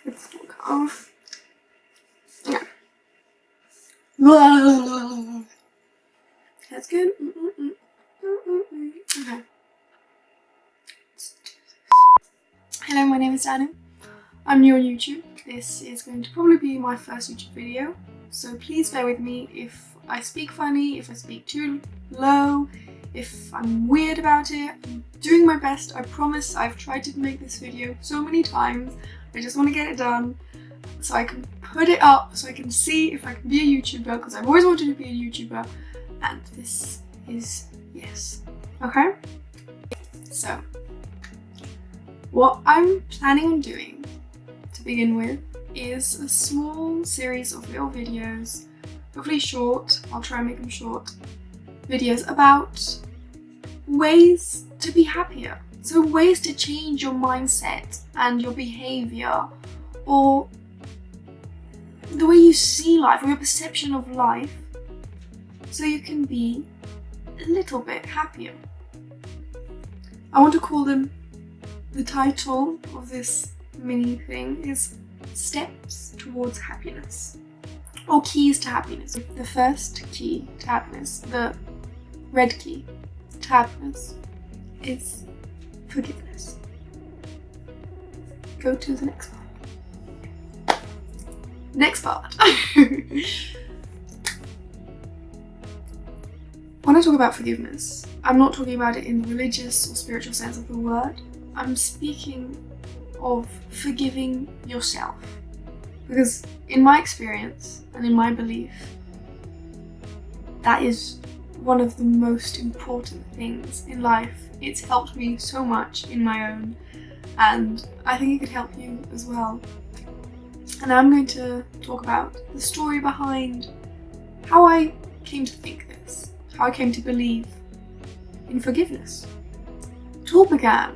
It's not cut off. Yeah. That's good. Okay. Hello, my name is Danu. I'm new on YouTube. This is going to probably be my first YouTube video, so please bear with me if I speak funny, if I speak too low, if I'm weird about it. I'm doing my best, I promise. I've tried to make this video so many times. I just want to get it done so I can put it up, so I can see if I can be a YouTuber, because I've always wanted to be a YouTuber, and this is yes. Okay? So, what I'm planning on doing to begin with is a small series of little videos, hopefully short, I'll try and make them short, videos about ways to be happier. So ways to change your mindset and your behaviour, or the way you see life, or your perception of life, so you can be a little bit happier. I want to call them, the title of this mini thing is Steps Towards Happiness, or Keys to Happiness. The first key to happiness, the red key to happiness, is forgiveness. Go to the next part. Next part. When I talk about forgiveness, I'm not talking about it in the religious or spiritual sense of the word. I'm speaking of forgiving yourself. Because in my experience and in my belief, that is one of the most important things in life. It's helped me so much in my own, and I think it could help you as well. And I'm going to talk about the story behind how I came to think this, how I came to believe in forgiveness. It all began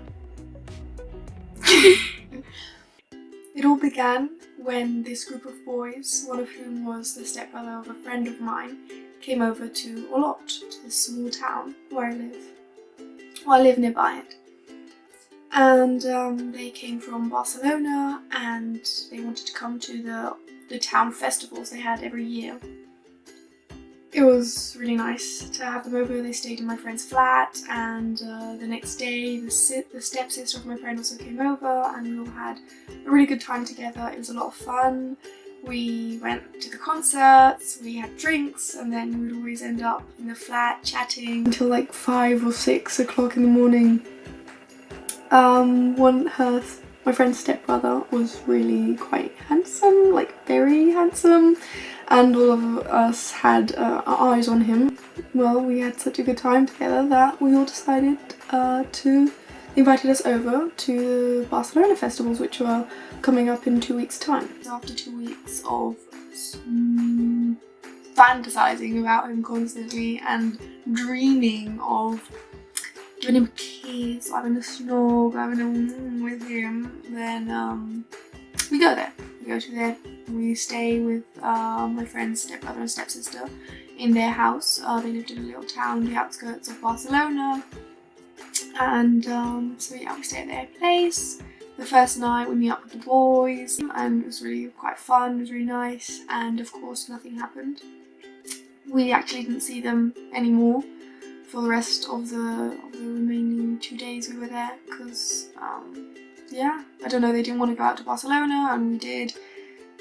when this group of boys, one of whom was the stepbrother of a friend of mine, came over to Olot, to this small town where I live. Well, I live nearby it. And they came from Barcelona, and they wanted to come to the town festivals they had every year. It was really nice to have them over. They stayed in my friend's flat, and the next day the stepsister of my friend also came over, and we all had a really good time together. It was a lot of fun. We went to the concerts, we had drinks, and then we'd always end up in the flat chatting until like 5 or 6 o'clock in the morning. My friend's stepbrother was really quite handsome, like very handsome, and all of us had our eyes on him. Well, we had such a good time together that we all decided they invited us over to the Barcelona festivals, which were coming up in 2 weeks' time. After 2 weeks of fantasizing about him constantly and dreaming of giving him a kiss, having a snog, having a with him, then we go there. We go to there. We stay with my friend's stepbrother and stepsister in their house. They lived in a little town on the outskirts of Barcelona. And so yeah, we stay at their place. The first night we meet up with the boys, and it was really quite fun, it was really nice, and of course nothing happened. We actually didn't see them anymore for the rest of the remaining 2 days we were there, because yeah, I don't know, they didn't want to go out to Barcelona, and we did,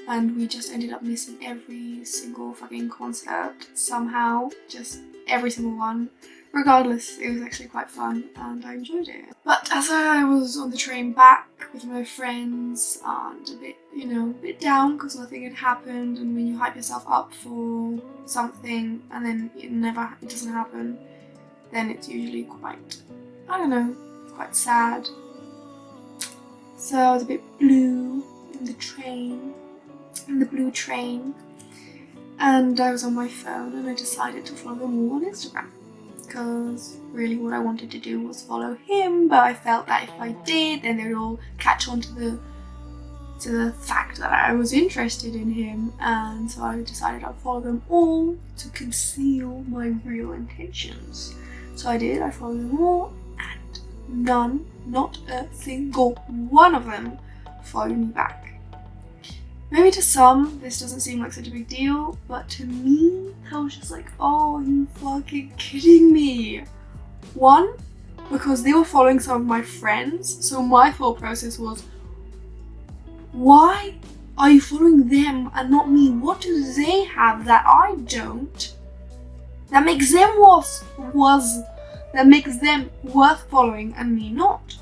and we just ended up missing every single fucking concert somehow, just every single one. Regardless, it was actually quite fun and I enjoyed it. But as I was on the train back with my friends and a bit down because nothing had happened, and when you hype yourself up for something and then it doesn't happen, then it's usually quite, I don't know, quite sad. So I was a bit blue in the blue train, and I was on my phone and I decided to follow them all on Instagram. Because really what I wanted to do was follow him, but I felt that if I did, then they would all catch on to the fact that I was interested in him, and so I decided I'd follow them all to conceal my real intentions. So I did, I followed them all, and none, not a single one of them, followed me back. maybe to some this doesn't seem like such a big deal, but to me I was just like, oh, are you fucking kidding me? One, because they were following some of my friends, so my thought process was, why are you following them and not me? What do they have that I don't that makes them worth following and me not?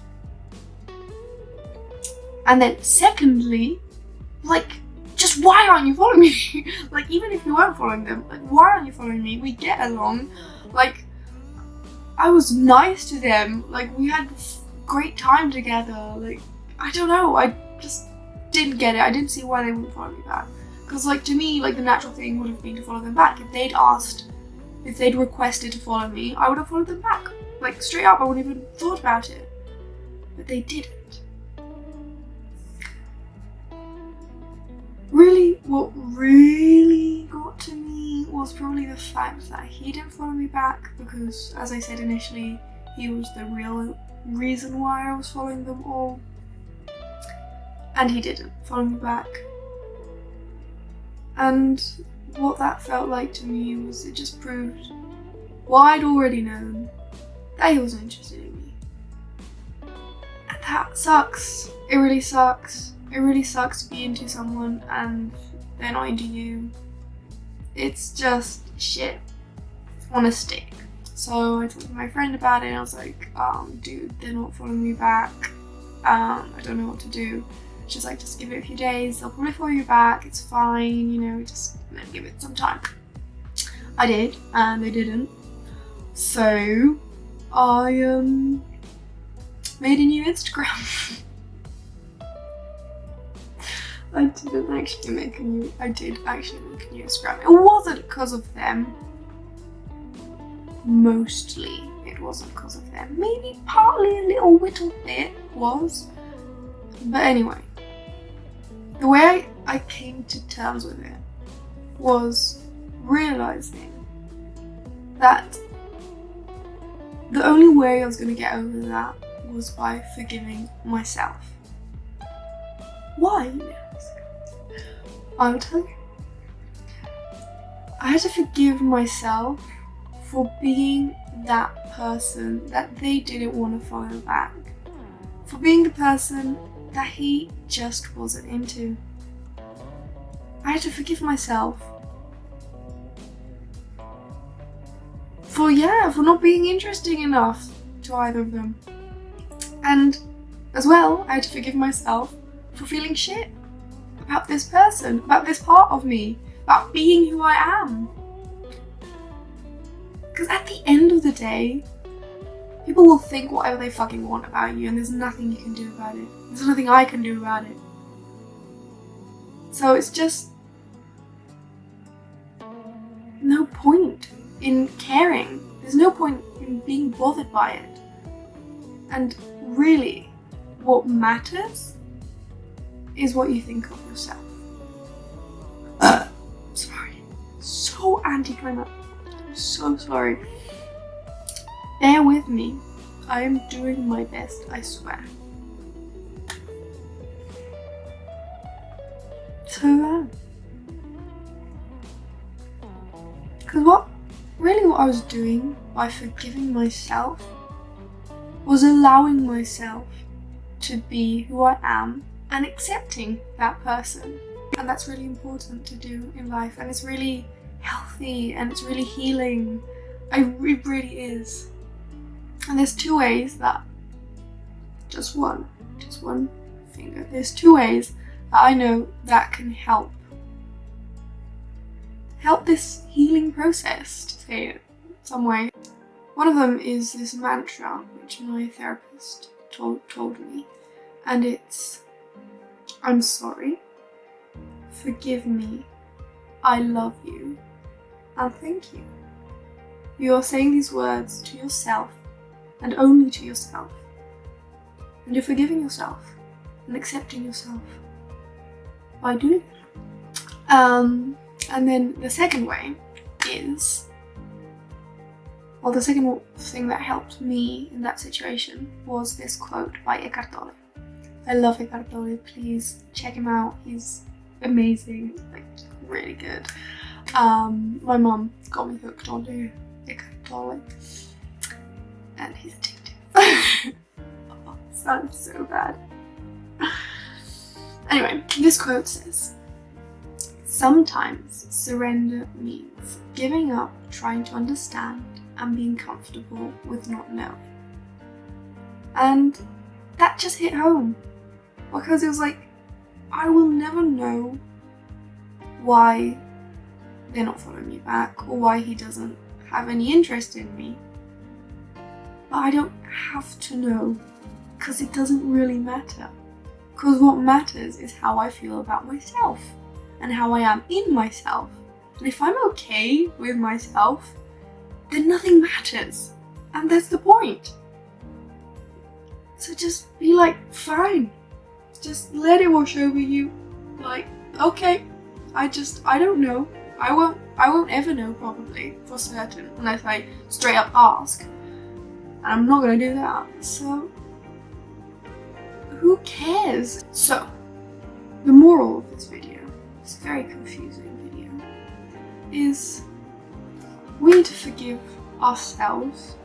And then secondly, like, just why aren't you following me? Like, even if you weren't following them, like, why aren't you following me? We get along. Like, I was nice to them. Like, we had great time together. Like, I don't know. I just didn't get it. I didn't see why they wouldn't follow me back. Because, like, to me, like, the natural thing would have been to follow them back. If they'd requested to follow me, I would have followed them back. Like, straight up, I wouldn't even thought about it. But they didn't. Really, what really got to me was probably the fact that he didn't follow me back, because, as I said initially, he was the real reason why I was following them all. And he didn't follow me back. And what that felt like to me was, it just proved what I'd already known, that he wasn't interested in me. And that sucks. It really sucks. It really sucks to be into someone and they're not into you. It's just shit on a stick. So I talked to my friend about it and I was like, dude, they're not following me back. I don't know what to do. She's like, just give it a few days, they'll probably follow you back, it's fine, you know, just give it some time. I did, and they didn't. So I made a new Instagram. I did actually make a new Instagram. It wasn't because of them. Mostly it wasn't because of them. Maybe partly a little bit was. But anyway, the way I came to terms with it was realizing that the only way I was going to get over that was by forgiving myself. Why? I'll tell you. I had to forgive myself for being that person that they didn't want to follow back. For being the person that he just wasn't into. I had to forgive myself for not being interesting enough to either of them. And as well, I had to forgive myself for feeling shit about this person, about this part of me, about being who I am. Because at the end of the day, people will think whatever they fucking want about you, and there's nothing you can do about it. There's nothing I can do about it. So it's just no point in caring. There's no point in being bothered by it. And really, what matters is what you think of yourself. Sorry. So anticlimactic. I'm so sorry. Bear with me. I am doing my best, I swear. So, because what I was doing by forgiving myself was allowing myself to be who I am and accepting that person. And that's really important to do in life, and it's really healthy and it's really healing. It really is. And there's two ways that, just one finger, there's two ways that I know that can help this healing process, to say it some way. One of them is this mantra which my therapist told me, and it's, I'm sorry, forgive me, I love you, and thank you. You are saying these words to yourself, and only to yourself. And you're forgiving yourself and accepting yourself by doing it. And then the second way is, well, the second thing that helped me in that situation was this quote by Eckhart Tolle. I love Eckhart Tolle, please check him out. He's amazing, like really good. My mum got me hooked onto Eckhart Tolle, and he's addictive. Oh, sounds so bad. Anyway, this quote says, "Sometimes surrender means giving up trying to understand and being comfortable with not knowing." And that just hit home, because it was like, I will never know why they're not following me back or why he doesn't have any interest in me. But I don't have to know, because it doesn't really matter. Because what matters is how I feel about myself and how I am in myself. And if I'm okay with myself, then nothing matters. And that's the point. So just be like, fine. Just let it wash over you. Like, okay, I don't know. I won't ever know, probably, for certain, unless I straight up ask. And I'm not gonna do that. So who cares? So the moral of this video, this very confusing video, is we need to forgive ourselves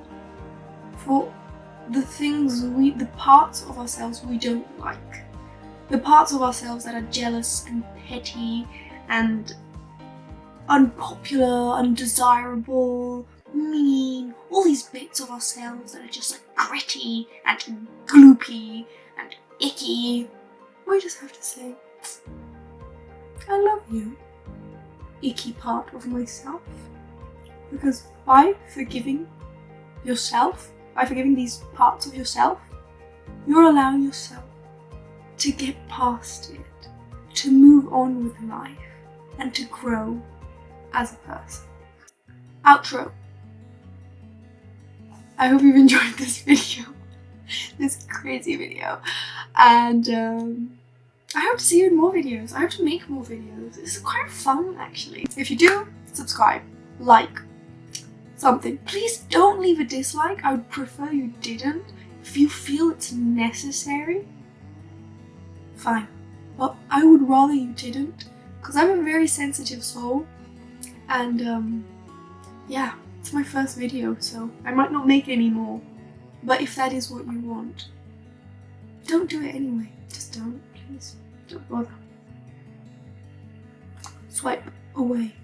for the parts of ourselves we don't like. The parts of ourselves that are jealous and petty and unpopular, undesirable, mean, all these bits of ourselves that are just like gritty and gloopy and icky. We just have to say, I love you, icky part of myself. Because by forgiving yourself, by forgiving these parts of yourself, you're allowing yourself to get past it, to move on with life, and to grow as a person. Outro. I hope you've enjoyed this video, this crazy video, and I hope to see you in more videos. I hope to make more videos. It's quite fun, actually. If you do, subscribe, like, something. Please don't leave a dislike. I would prefer you didn't. If you feel it's necessary, fine. But I would rather you didn't, because I'm a very sensitive soul, and yeah, it's my first video, so I might not make any more. But if that is what you want, don't do it anyway. Just don't, please. Don't bother. Swipe away.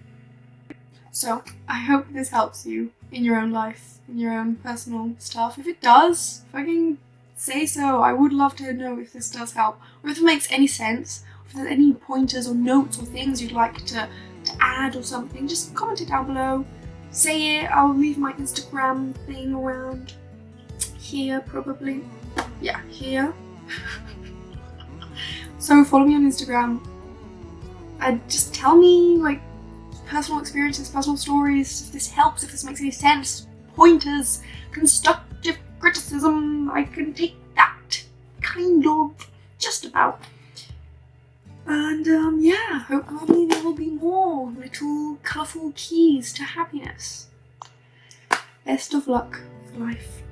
So, I hope this helps you in your own life, in your own personal stuff. If it does, fucking say so. I would love to know if this does help, or if it makes any sense, if there's any pointers or notes or things you'd like to add or something, just comment it down below. Say it. I'll leave my Instagram thing around here, probably. Yeah, here. So follow me on Instagram and just tell me, like, personal experiences, personal stories, if this helps, if this makes any sense, pointers, constructive criticism. I can take that, kind of, just about. And yeah, hopefully there will be more little colourful keys to happiness. Best of luck with life.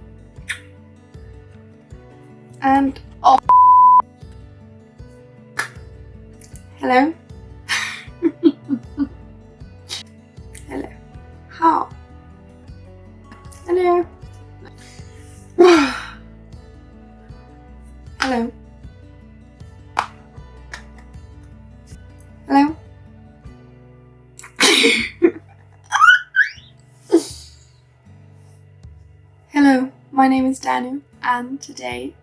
And oh, hello. Hello. How? Hello. Hello. Hello. Hello, my name is Danu, and today